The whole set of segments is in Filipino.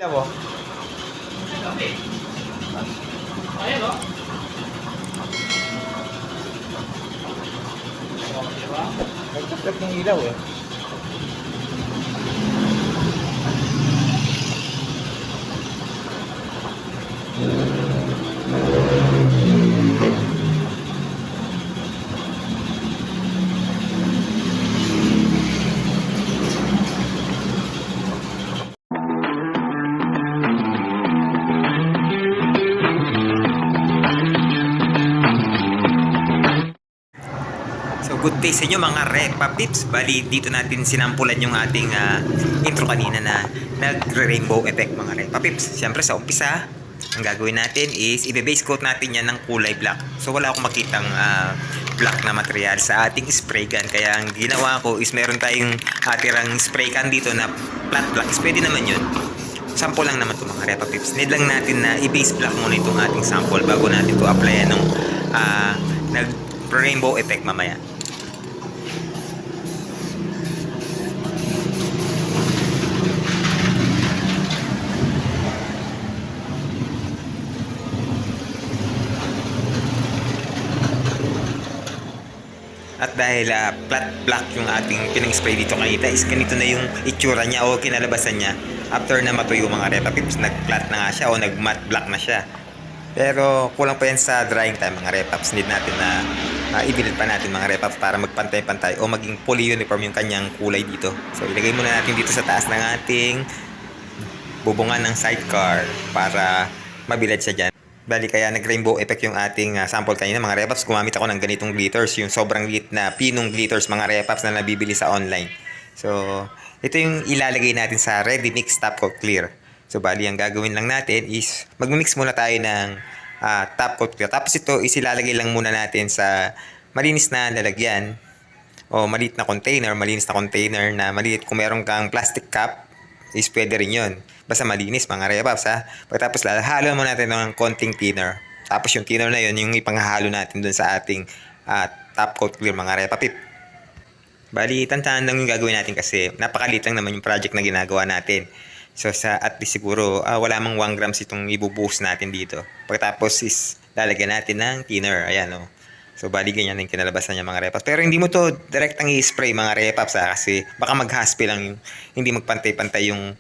mo? Ayan o. Diba? Nagtagtag ng ilaw eh. So good day sa inyo mga Repa Pips. Bali dito natin sinampulan yung ating intro kanina na nagre-rainbow effect mga Repa Pips. Siyempre sa umpisa, ang gagawin natin is i-base coat natin yan ng kulay black. So wala akong makitang black na material sa ating spray gun. Kaya ang ginawa ko is meron tayong atirang spray can dito na flat black. Pwede naman yun. Sample lang naman ito mga Repa Pips. Need lang natin na i-base black muna itong ating sample bago natin ito applyan ng nag-rainbow effect mamaya. At dahil flat black yung ating pinang-spray dito kanina is ganito na yung itsura niya o kinalabasan niya after na matuyo mga Repa Pips. Nag-flat na nga siya o nag-matte black na siya. Pero kulang pa yan sa drying time mga Repa Pips. Need natin na ibilid pa natin mga Repa Pips para magpantay-pantay o maging fully uniform yung kanyang kulay dito. So ilagay muna natin dito sa taas ng ating bubungan ng sidecar para mabilad siya dyan. Bali kaya nag-rainbow effect yung ating sample kanina mga Repaps. Gumamit ako ng ganitong glitters, yung sobrang lit na pinong glitters mga Repaps na nabibili sa online. So ito yung ilalagay natin sa ready mix top coat clear. So bali ang gagawin lang natin is mag-mix muna tayo ng top coat clear. Tapos ito is ilalagay lang muna natin sa malinis na lalagyan o maliit na container, malinis na container na maliit. Kung meron kang plastic cup is pwede rin yun. Basta malinis mga Repaps ha. Pagkatapos halo mo natin ng konting thinner. Tapos yung thinner na yun, yung ipanghalo natin dun sa ating top coat clear mga Repa Pip. Bali, tantahan lang yung gagawin natin kasi napakalit lang naman yung project na ginagawa natin. So sa at least siguro wala mang 1 grams itong ibubuhos natin dito. Pagkatapos is lalagyan natin ng thinner. Ayan o. So bali ganyan yung kinalabasan niya mga Repaps. Pero hindi mo to direktang i-spray mga Repaps kasi baka mag-haspi lang yung hindi magpantay-pantay yung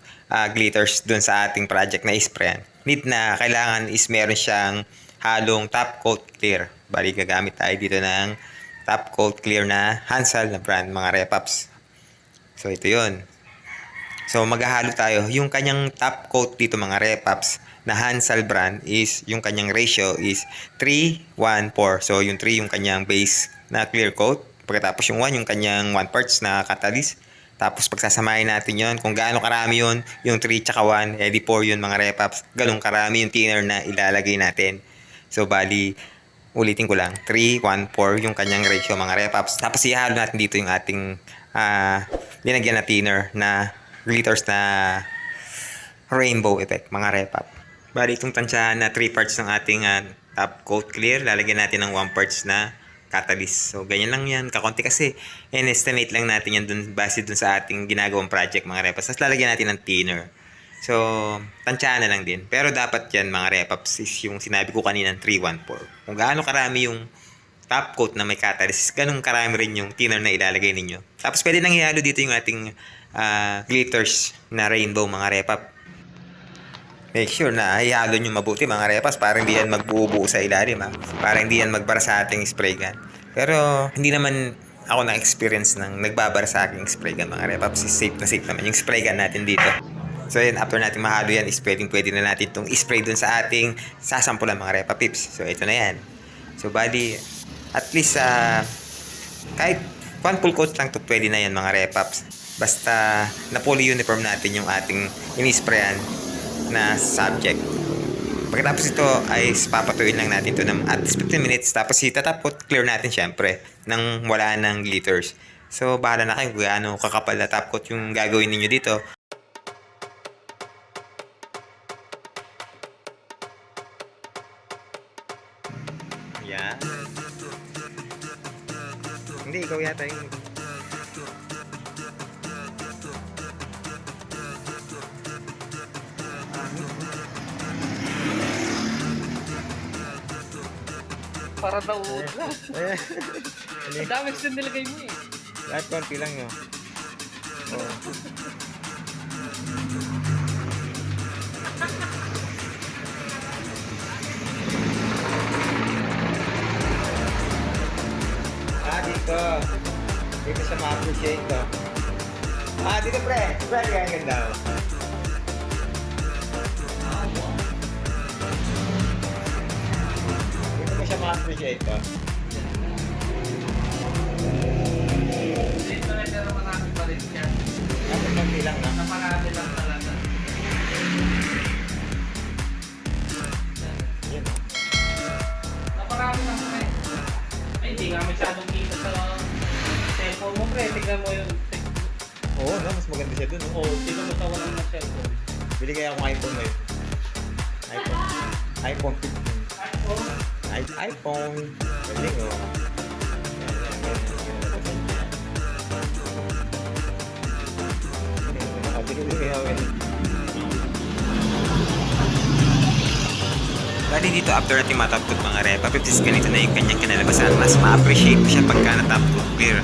glitters dun sa ating project na i-sprayan. Need na kailangan is meron siyang halong top coat clear. Bali gagamit tayo dito ng top coat clear na Hansal na brand mga Repaps. So ito yun. So maghahalo tayo. Yung kanyang top coat dito mga Repaps na Hansal brand is yung kanyang ratio is 3:1:4. So yung 3 yung kanyang base na clear coat. Pagkatapos yung 1 yung kanyang 1 parts na catalyst. Tapos pagsasamahin natin yon kung gaano karami yon yung 3 tsaka 1, edi 4 yun mga Repaps. Ganun karami yung thinner na ilalagay natin. So bali, ulitin ko lang, 3:1:4 yung kanyang ratio mga Repaps. Tapos ihalo natin dito yung ating linagyan na thinner na glitters na rainbow effect mga Repaps. Bali itong tansyahan na 3 parts ng ating top coat clear, lalagyan natin ng 1 parts na catalyst. So ganyan lang yan, kakonti kasi in-estimate lang natin yan dun, base dun sa ating ginagawang project mga Repaps. Tapos lalagyan natin ng thinner. So tansyahan na lang din. Pero dapat yan mga Repaps is yung sinabi ko kanina 3:1:4. Kung gaano karami yung top coat na may catalyst, ganun karami rin yung thinner na ilalagay ninyo. Tapos pwede nang ihalo dito yung ating glitters na rainbow mga Repaps. Make sure na ihalo nyo mabuti mga Repaps para hindi yan magbubuo sa ilalim para hindi yan magbara sa ating spray gun. Pero hindi naman ako na-experience ng nagbabara sa aking spray gun mga Repaps. Safe na safe naman yung spray gun natin dito. So yun, after natin mahalo yan is pwede na natin itong spray dun sa ating sasampulan mga Repa Pips. So ito na yan. So bali at least kahit 1 full coat lang to pwede na yan mga Repaps. Basta na fully uniform natin yung ating inisprayan na subject. Pagkatapos ito ay papatuin lang natin ito ng at least 15 minutes. Tapos itatapot clear natin syempre nang wala ng glitters. So bahala na kayo kung gaano kakapal na top coat yung gagawin ninyo dito. Yan. Hindi, ikaw yata yung para daw na. Ayan. Ang dami kasi nilagay mo eh. Lahat konti lang yun. Oh. Dito. Dito siya ma-appreciate to. Dito pre. Pre, kaya ganda. Dito ko siya ma-appreciate to. Dito na pero marami pa rin siya. Dapat konti lang na. Naparami lang talaga. Yan. Naparami lang pre. Ay, hindi nga masyadong kita sa cellphone mo pre. Tignan mo yung... Oo, no? Mas maganda siya dun. Oo, tignan mo sa walang na cellphone. Bili kaya akong iPhone ngayon. iPhone 15. iPhone? iPhone. Galing, oh. Bali dito after natin matapot mga repa, 50s ganito na yung kanyang kinalabasan. Mas ma-appreciate mo siya pagka natapot clear.